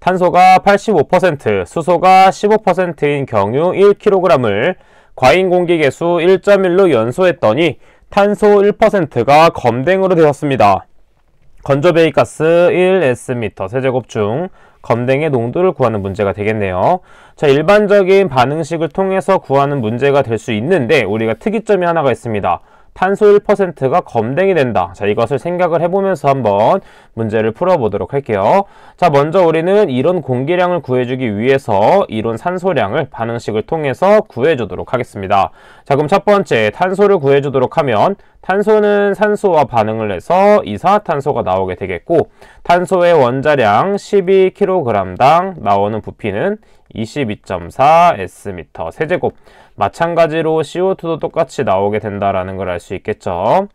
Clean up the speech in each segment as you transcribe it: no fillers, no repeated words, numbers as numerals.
탄소가 85%, 수소가 15%인 경유 1kg을 과잉 공기계수 1.1로 연소했더니 탄소 1%가 검댕으로 되었습니다. 건조배기가스 1Sm 세제곱 중 검댕의 농도를 구하는 문제가 되겠네요. 자, 일반적인 반응식을 통해서 구하는 문제가 될 수 있는데 우리가 특이점이 하나가 있습니다. 탄소 1%가 검댕이 된다. 자, 이것을 생각을 해보면서 한번 문제를 풀어보도록 할게요. 자, 먼저 우리는 이론 공기량을 구해주기 위해서 이론 산소량을 반응식을 통해서 구해주도록 하겠습니다. 자, 그럼 첫 번째 탄소를 구해주도록 하면 탄소는 산소와 반응을 해서 이산화탄소가 나오게 되겠고, 탄소의 원자량 12kg당 나오는 부피는 22.4 Sm 마찬가지로 CO2도 똑같이 나오게 된다라는 걸 알 수 있겠죠.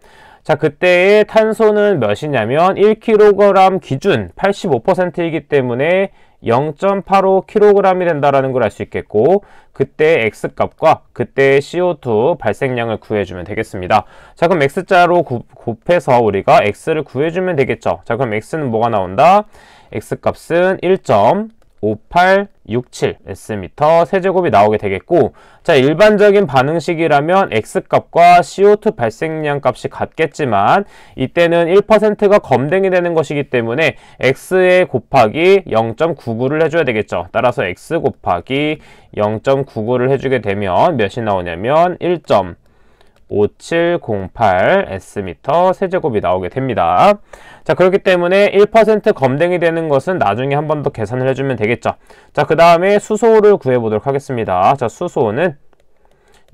자, 그때의 탄소는 몇이냐면 1kg 기준 85%이기 때문에 0.85kg이 된다라는 걸 알 수 있겠고, 그때 X값과 그때의 CO2 발생량을 구해주면 되겠습니다. 자, 그럼 X자로 곱해서 우리가 X를 구해주면 되겠죠. 자, 그럼 X는 뭐가 나온다? X값은 1.5867 Sm 세제곱이 나오게 되겠고, 자, 일반적인 반응식이라면 X값과 CO2 발생량 값이 같겠지만 이때는 1%가 검댕이 되는 것이기 때문에 X에 곱하기 0.99를 해줘야 되겠죠. 따라서 X 곱하기 0.99를 해주게 되면 몇이 나오냐면 1.5708 Sm 세제곱이 나오게 됩니다. 자, 그렇기 때문에 1% 검댕이 되는 것은 나중에 한 번 더 계산을 해주면 되겠죠. 자, 그 다음에 수소를 구해보도록 하겠습니다. 자, 수소는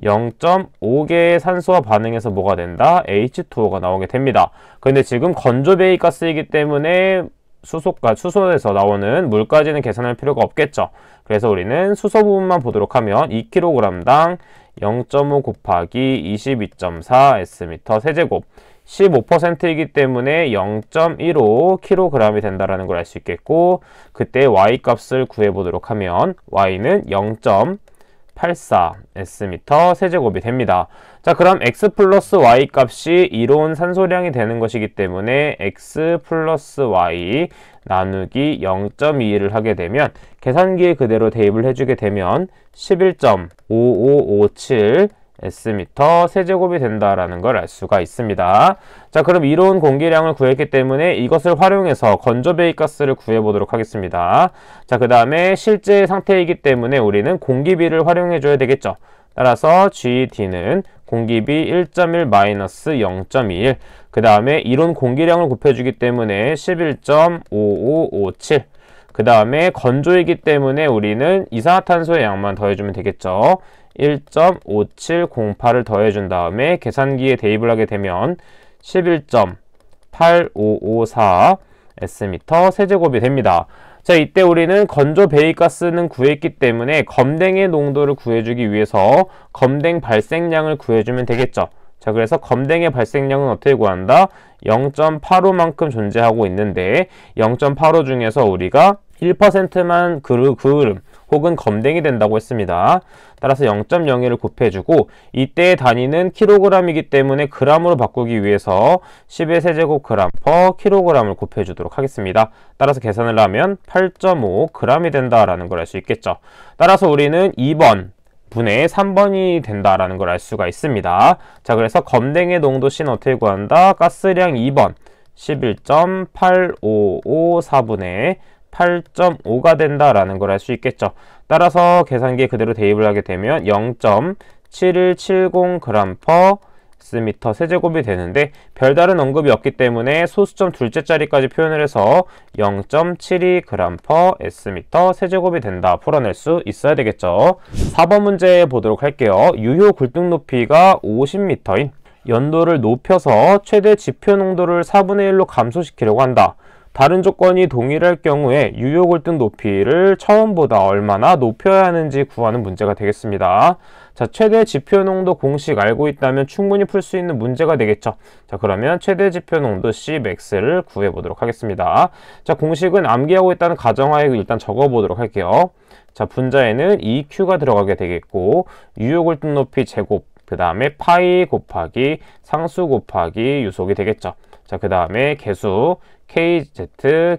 0.5개의 산소와 반응해서 뭐가 된다? H2O가 나오게 됩니다. 그런데 지금 건조배기가스이기 때문에 수소에서 나오는 물까지는 계산할 필요가 없겠죠. 그래서 우리는 수소 부분만 보도록 하면 2kg당 0.5 곱하기 22.4 Sm 세제곱 15%이기 때문에 0.15kg이 된다는 걸 알 수 있겠고, 그때 Y값을 구해보도록 하면 Y는 0.84 Sm 세제곱이 됩니다. 자, 그럼 X 플러스 Y 값이 이론 산소량이 되는 것이기 때문에 X 플러스 Y 나누기 0.21을 하게 되면 계산기에 그대로 대입을 해주게 되면 11.5557 Sm 세제곱이 된다라는 걸 알 수가 있습니다. 자, 그럼 이론 공기량을 구했기 때문에 이것을 활용해서 건조배기가스를 구해보도록 하겠습니다. 자, 그 다음에 실제 상태이기 때문에 우리는 공기비를 활용해 줘야 되겠죠. 따라서 GD는 공기비 1.1-0.21, 그 다음에 이론 공기량을 곱해주기 때문에 11.5557, 그 다음에 건조이기 때문에 우리는 이산화탄소의 양만 더해주면 되겠죠. 1.5708을 더해준 다음에 계산기에 대입을 하게 되면 11.8554 Sm 세제곱이 됩니다. 자, 이때 우리는 건조배기가스는 구했기 때문에 검댕의 농도를 구해주기 위해서 검댕 발생량을 구해주면 되겠죠. 자, 그래서 검댕의 발생량은 어떻게 구한다? 0.85만큼 존재하고 있는데 0.85 중에서 우리가 1%만 그을음 혹은 검댕이 된다고 했습니다. 따라서 0.01을 곱해주고 이때의 단위는 kg이기 때문에 g으로 바꾸기 위해서 10의 세제곱 g/kg을 곱해주도록 하겠습니다. 따라서 계산을 하면 8.5g이 된다라는 걸 알 수 있겠죠. 따라서 우리는 2번 분의 3번이 된다라는 걸 알 수가 있습니다. 자, 그래서 검댕의 농도 C는 어떻게 구한다? 가스량 2번 11.8554분의 8.5가 된다라는 걸 알 수 있겠죠. 따라서 계산기에 그대로 대입을 하게 되면 0.7170g/Sm 세제곱이 되는데 별다른 언급이 없기 때문에 소수점 둘째 자리까지 표현을 해서 0.72g/Sm 세제곱이 된다 풀어낼 수 있어야 되겠죠. 4번 문제 보도록 할게요. 유효 굴뚝 높이가 50m인 연도를 높여서 최대 지표 농도를 4분의 1로 감소시키려고 한다. 다른 조건이 동일할 경우에 유효 굴뚝 높이를 처음보다 얼마나 높여야 하는지 구하는 문제가 되겠습니다. 자, 최대 지표 농도 공식 알고 있다면 충분히 풀 수 있는 문제가 되겠죠. 자, 그러면 최대 지표 농도 Cmax를 구해보도록 하겠습니다. 자, 공식은 암기하고 있다는 가정하에 일단 적어보도록 할게요. 자, 분자에는 2Q가 들어가게 되겠고 유효 굴뚝 높이 제곱, 그 다음에 파이 곱하기 상수 곱하기 유속이 되겠죠. 자, 그 다음에 개수 KZ,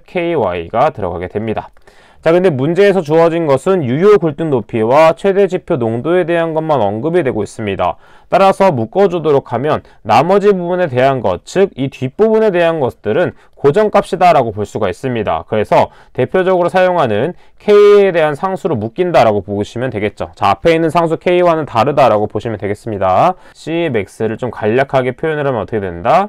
KY가 들어가게 됩니다. 자, 자, 근데 문제에서 주어진 것은 유효 굴뚝 높이와 최대 지표 농도에 대한 것만 언급이 되고 있습니다. 따라서 묶어주도록 하면 나머지 부분에 대한 것, 즉 이 뒷부분에 대한 것들은 고정값이다 라고 볼 수가 있습니다. 그래서 대표적으로 사용하는 K에 대한 상수로 묶인다 라고 보시면 되겠죠. 자, 앞에 있는 상수 K와는 다르다 라고 보시면 되겠습니다. Cmax를 좀 간략하게 표현을 하면 어떻게 된다?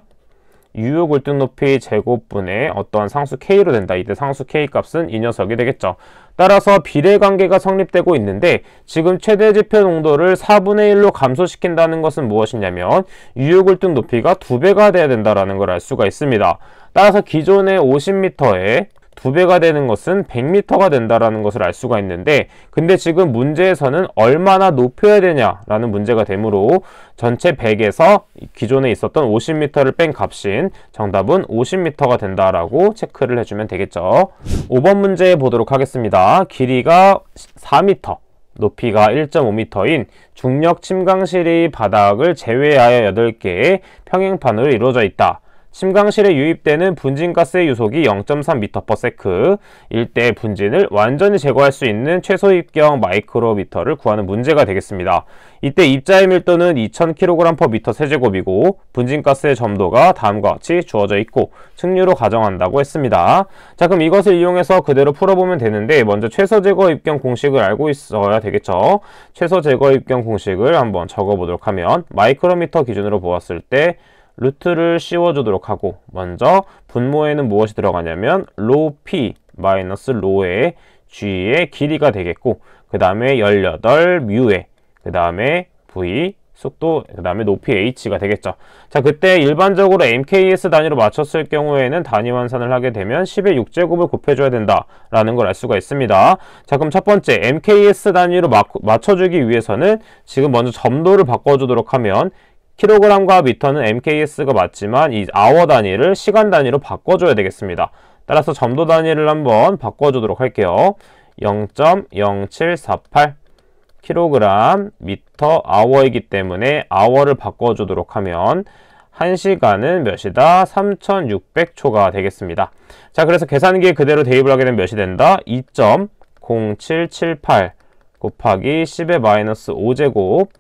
유효 굴뚝 높이 제곱분의 어떠한 상수 K로 된다. 이때 상수 K 값은 이 녀석이 되겠죠. 따라서 비례관계가 성립되고 있는데 지금 최대 지표 농도를 4분의 1로 감소시킨다는 것은 무엇이냐면 유효 굴뚝 높이가 2배가 돼야 된다는 걸 알 수가 있습니다. 따라서 기존의 50m에 2배가 되는 것은 100m가 된다는 것을 알 수가 있는데 근데 지금 문제에서는 얼마나 높여야 되냐라는 문제가 되므로 전체 100에서 기존에 있었던 50m를 뺀 값인 정답은 50m가 된다라고 체크를 해주면 되겠죠. 5번 문제 보도록 하겠습니다. 길이가 4m, 높이가 1.5m인 중력 침강실이 바닥을 제외하여 8개의 평행판으로 이루어져 있다. 침강실에 유입되는 분진가스의 유속이 0.3m/s 일 때 분진을 완전히 제거할 수 있는 최소 입경 마이크로미터를 구하는 문제가 되겠습니다. 이때 입자의 밀도는 2000kg/m 세제곱이고 분진가스의 점도가 다음과 같이 주어져 있고 측류로 가정한다고 했습니다. 자, 그럼 이것을 이용해서 그대로 풀어보면 되는데 먼저 최소 제거 입경 공식을 알고 있어야 되겠죠. 최소 제거 입경 공식을 한번 적어보도록 하면 마이크로미터 기준으로 보았을 때 루트를 씌워주도록 하고 먼저 분모에는 무엇이 들어가냐면 로 P 마이너스 로의 G의 길이가 되겠고 그 다음에 18 뮤에 그 다음에 V 속도 그 다음에 높이 H가 되겠죠. 자, 그때 일반적으로 MKS 단위로 맞췄을 경우에는 단위 환산을 하게 되면 10의 6제곱을 곱해줘야 된다라는 걸 알 수가 있습니다. 자, 그럼 첫 번째 MKS 단위로 맞춰주기 위해서는 지금 먼저 점도를 바꿔주도록 하면 킬로그램과 미터는 MKS가 맞지만 이 아워 단위를 시간 단위로 바꿔줘야 되겠습니다. 따라서 점도 단위를 한번 바꿔주도록 할게요. 0.0748 킬로그램 미터 아워이기 때문에 아워를 바꿔주도록 하면 1시간은 몇이다? 3600초가 되겠습니다. 자, 그래서 계산기에 그대로 대입을 하게 되면 몇이 된다? 2.0778 곱하기 10의 마이너스 5제곱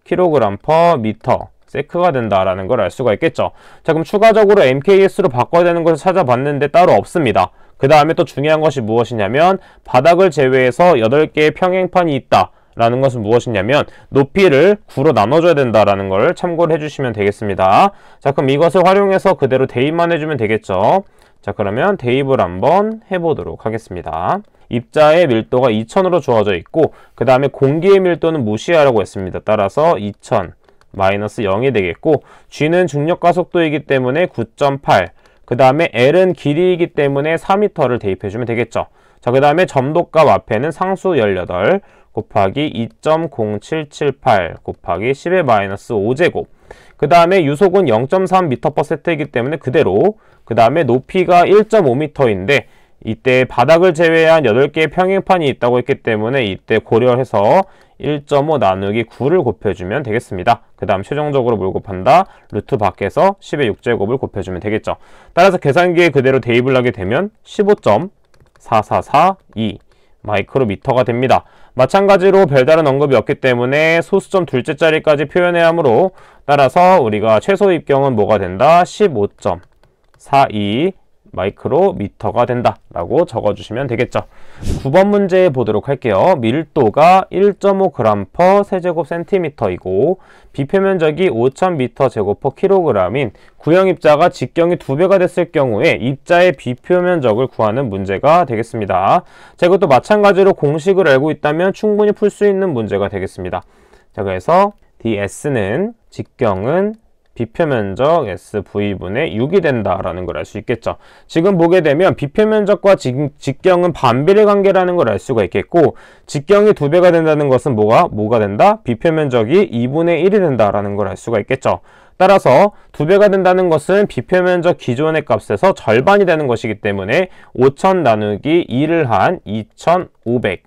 킬로그램 퍼 미터 세크가 된다라는 걸 알 수가 있겠죠. 자, 그럼 추가적으로 MKS로 바꿔야 되는 것을 찾아봤는데 따로 없습니다. 그 다음에 또 중요한 것이 무엇이냐면 바닥을 제외해서 8개의 평행판이 있다 라는 것은 무엇이냐면 높이를 9로 나눠줘야 된다라는 걸 참고를 해주시면 되겠습니다. 자, 그럼 이것을 활용해서 그대로 대입만 해주면 되겠죠. 자, 그러면 대입을 한번 해보도록 하겠습니다. 입자의 밀도가 2000으로 주어져 있고 그 다음에 공기의 밀도는 무시하라고 했습니다. 따라서 2000 마이너스 0이 되겠고 G는 중력가속도이기 때문에 9.8 그 다음에 L은 길이이기 때문에 4m를 대입해주면 되겠죠. 자, 그 다음에 점도값 앞에는 상수 18 곱하기 2.0778 곱하기 10의 마이너스 5제곱 그 다음에 유속은 0.3m/s이기 때문에 그대로 그 다음에 높이가 1.5m인데 이때 바닥을 제외한 8개의 평행판이 있다고 했기 때문에 이때 고려해서 1.5 나누기 9를 곱해주면 되겠습니다. 그 다음 최종적으로 뭘 곱한다? 루트 밖에서 10의 6제곱을 곱해주면 되겠죠. 따라서 계산기에 그대로 대입을 하게 되면 15.4442 마이크로미터가 됩니다. 마찬가지로 별다른 언급이 없기 때문에 소수점 둘째 자리까지 표현해야 하므로 따라서 우리가 최소 입경은 뭐가 된다? 15.42 마이크로미터가 된다 라고 적어주시면 되겠죠. 9번 문제 보도록 할게요. 밀도가 1.5g 퍼 세제곱 센티미터이고 비표면적이 5000m 제곱 퍼 킬로그램인 구형 입자가 직경이 2배가 됐을 경우에 입자의 비표면적을 구하는 문제가 되겠습니다. 자, 이것도 마찬가지로 공식을 알고 있다면 충분히 풀 수 있는 문제가 되겠습니다. 자, 그래서 ds는 직경은 비표면적 SV분의 6이 된다라는 걸 알 수 있겠죠. 지금 보게 되면 비표면적과 직경은 반비례 관계라는 걸 알 수가 있겠고 직경이 2배가 된다는 것은 뭐가 된다? 비표면적이 2분의 1이 된다라는 걸 알 수가 있겠죠. 따라서 2배가 된다는 것은 비표면적 기존의 값에서 절반이 되는 것이기 때문에 5000 나누기 2를 한 2500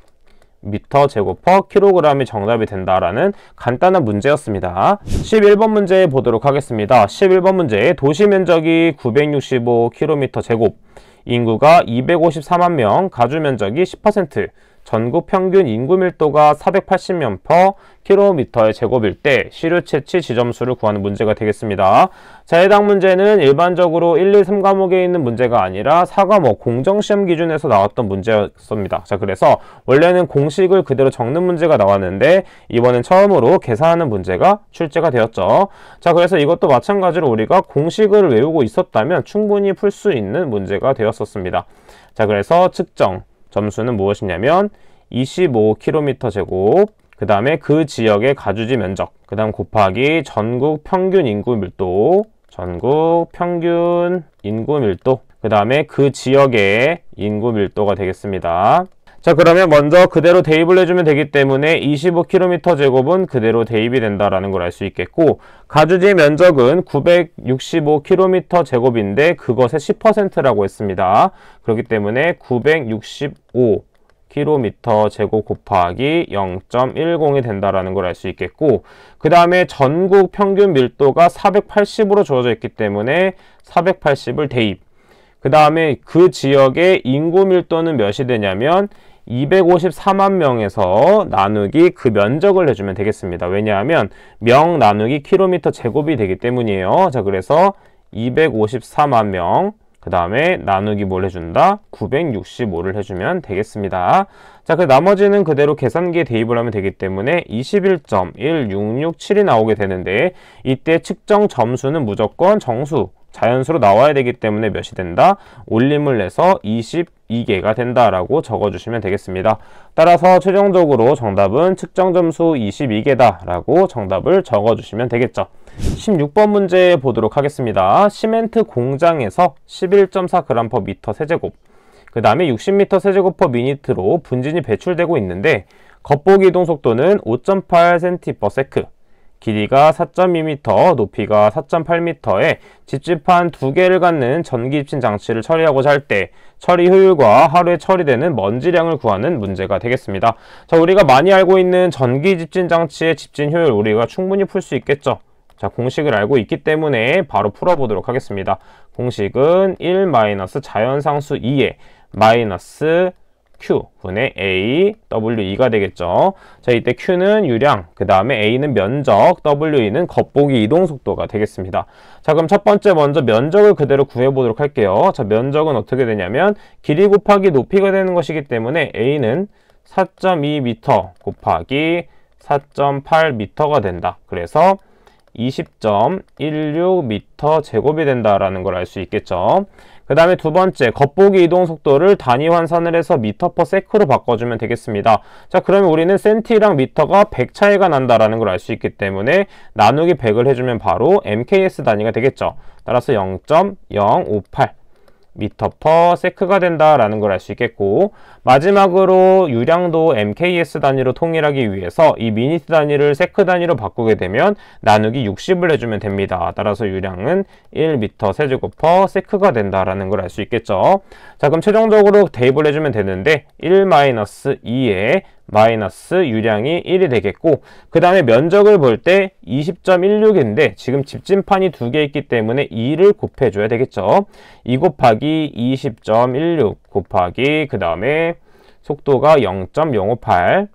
미터 제곱 퍼 킬로그램이 정답이 된다라는 간단한 문제였습니다. 11번 문제 보도록 하겠습니다. 11번 문제 도시 면적이 965km 제곱 인구가 254만 명, 가주 면적이 10%, 전국 평균 인구 밀도가 480명 per 킬로미터의 제곱일 때 시류 채취 지점수를 구하는 문제가 되겠습니다. 자, 해당 문제는 일반적으로 1, 2, 3과목에 있는 문제가 아니라 4과목 공정시험 기준에서 나왔던 문제였습니다. 자, 그래서 원래는 공식을 그대로 적는 문제가 나왔는데 이번엔 처음으로 계산하는 문제가 출제가 되었죠. 자, 그래서 이것도 마찬가지로 우리가 공식을 외우고 있었다면 충분히 풀 수 있는 문제가 되었었습니다. 자, 그래서 측정 점수는 무엇이냐면 25km 제곱, 그 다음에 그 지역의 가주지 면적, 그 다음 곱하기 전국 평균 인구 밀도, 그 다음에 그 지역의 인구 밀도가 되겠습니다. 자, 그러면 먼저 그대로 대입을 해주면 되기 때문에 25km 제곱은 그대로 대입이 된다라는 걸 알 수 있겠고, 가주지 면적은 965km 제곱인데 그것의 10%라고 했습니다. 그렇기 때문에 965km 제곱 곱하기 0.10이 된다라는 걸 알 수 있겠고, 그 다음에 전국 평균 밀도가 480으로 주어져 있기 때문에 480을 대입, 그 다음에 그 지역의 인구 밀도는 몇이 되냐면 254만 명에서 나누기 그 면적을 해주면 되겠습니다. 왜냐하면 명 나누기 킬로미터 제곱이 되기 때문이에요. 자, 그래서 254만 명, 그 다음에 나누기 뭘 해준다? 965를 해주면 되겠습니다. 자, 그 나머지는 그대로 계산기에 대입을 하면 되기 때문에 21.1667이 나오게 되는데, 이때 측정 점수는 무조건 정수, 자연수로 나와야 되기 때문에 몇이 된다? 올림을 내서 22개가 된다라고 적어주시면 되겠습니다. 따라서 최종적으로 정답은 측정 점수 22개다 라고 정답을 적어주시면 되겠죠. 16번 문제 보도록 하겠습니다. 시멘트 공장에서 11.4g/m 세제곱, 그 다음에 60m 세제곱 per 미니트로 분진이 배출되고 있는데 겉보기 이동 속도는 5.8cm/s, 길이가 4.2m, 높이가 4.8m에 집집한 2개를 갖는 전기 집진 장치를 처리하고자 할 때 처리 효율과 하루에 처리되는 먼지량을 구하는 문제가 되겠습니다. 자, 우리가 많이 알고 있는 전기 집진 장치의 집진 효율 우리가 충분히 풀 수 있겠죠. 자, 공식을 알고 있기 때문에 바로 풀어보도록 하겠습니다. 공식은 1 자연상수 2에 마이너스 Q 분의 A, W2가 되겠죠. 자, 이때 Q는 유량, 그 다음에 A는 면적, W2는 겉보기 이동 속도가 되겠습니다. 자, 그럼 첫 번째 먼저 면적을 그대로 구해보도록 할게요. 자, 면적은 어떻게 되냐면 길이 곱하기 높이가 되는 것이기 때문에 A는 4.2m 곱하기 4.8m가 된다. 그래서 20.16m 제곱이 된다라는 걸 알 수 있겠죠. 그 다음에 두 번째, 겉보기 이동 속도를 단위 환산을 해서 미터 퍼 세크로 바꿔주면 되겠습니다. 자, 그러면 우리는 센티랑 미터가 100 차이가 난다라는 걸 알 수 있기 때문에 나누기 100을 해주면 바로 MKS 단위가 되겠죠. 따라서 0.058 미터 퍼 세크가 된다라는 걸 알 수 있겠고, 마지막으로 유량도 MKS 단위로 통일하기 위해서 이 미니트 단위를 세크 단위로 바꾸게 되면 나누기 60을 해주면 됩니다. 따라서 유량은 1m 세제곱 퍼 세크가 된다라는 걸 알 수 있겠죠. 자, 그럼 최종적으로 대입을 해주면 되는데 1-2에 마이너스 유량이 1이 되겠고, 그 다음에 면적을 볼 때 20.16인데 지금 집진판이 2개 있기 때문에 2를 곱해줘야 되겠죠. 2 곱하기 20.16 곱하기 그 다음에 속도가 0.058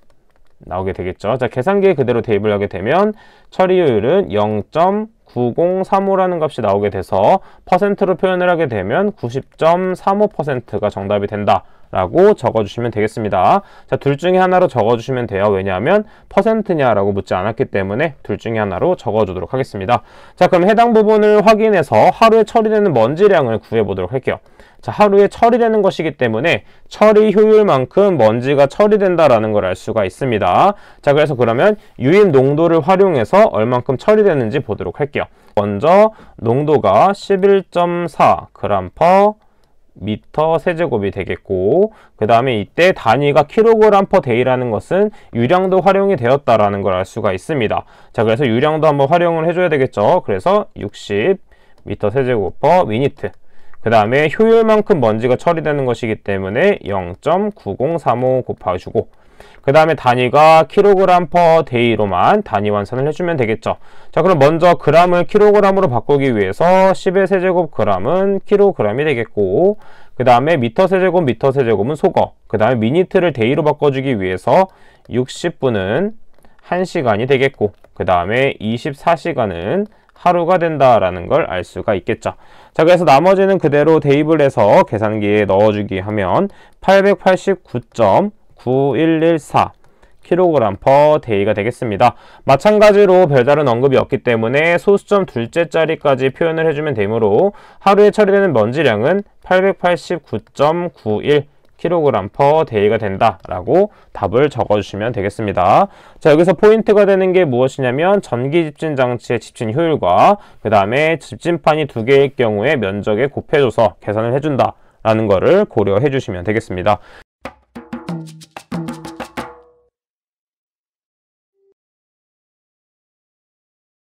나오게 되겠죠. 자, 계산기에 그대로 대입을 하게 되면 처리효율은 0.9035라는 값이 나오게 돼서 퍼센트로 표현을 하게 되면 90.35%가 정답이 된다 라고 적어주시면 되겠습니다. 자, 둘 중에 하나로 적어주시면 돼요. 왜냐하면 퍼센트냐라고 묻지 않았기 때문에 둘 중에 하나로 적어주도록 하겠습니다. 자, 그럼 해당 부분을 확인해서 하루에 처리되는 먼지량을 구해보도록 할게요. 자, 하루에 처리되는 것이기 때문에 처리 효율만큼 먼지가 처리된다라는 걸 알 수가 있습니다. 자, 그래서 그러면 유입 농도를 활용해서 얼만큼 처리되는지 보도록 할게요. 먼저 농도가 11.4g/m 세제곱이 되겠고, 그 다음에 이때 단위가 kg/day라는 것은 유량도 활용이 되었다라는 걸 알 수가 있습니다. 자, 그래서 유량도 한번 활용을 해줘야 되겠죠. 그래서 60m 세제곱 per minute. 그 다음에 효율만큼 먼지가 처리되는 것이기 때문에 0.9035 곱해주고, 그 다음에 단위가 kg per day로만 단위 환산을 해주면 되겠죠. 자, 그럼 먼저 g을 kg으로 바꾸기 위해서 10의 세제곱 g은 kg이 되겠고, 그 다음에 미터 세제곱은 소거, 그 다음에 미니트를 데이로 바꿔주기 위해서 60분은 1시간이 되겠고, 그 다음에 24시간은 하루가 된다라는 걸 알 수가 있겠죠. 자, 그래서 나머지는 그대로 대입을 해서 계산기에 넣어주기 하면 889.9114 kg per day가 되겠습니다. 마찬가지로 별다른 언급이 없기 때문에 소수점 둘째 자리까지 표현을 해주면 되므로 하루에 처리되는 먼지량은 889.91 kg per day가 된다라고 답을 적어주시면 되겠습니다. 자, 여기서 포인트가 되는 게 무엇이냐면 전기 집진 장치의 집진 효율과 그 다음에 집진판이 2개일 경우에 면적에 곱해줘서 계산을 해준다 라는 거를 고려해 주시면 되겠습니다.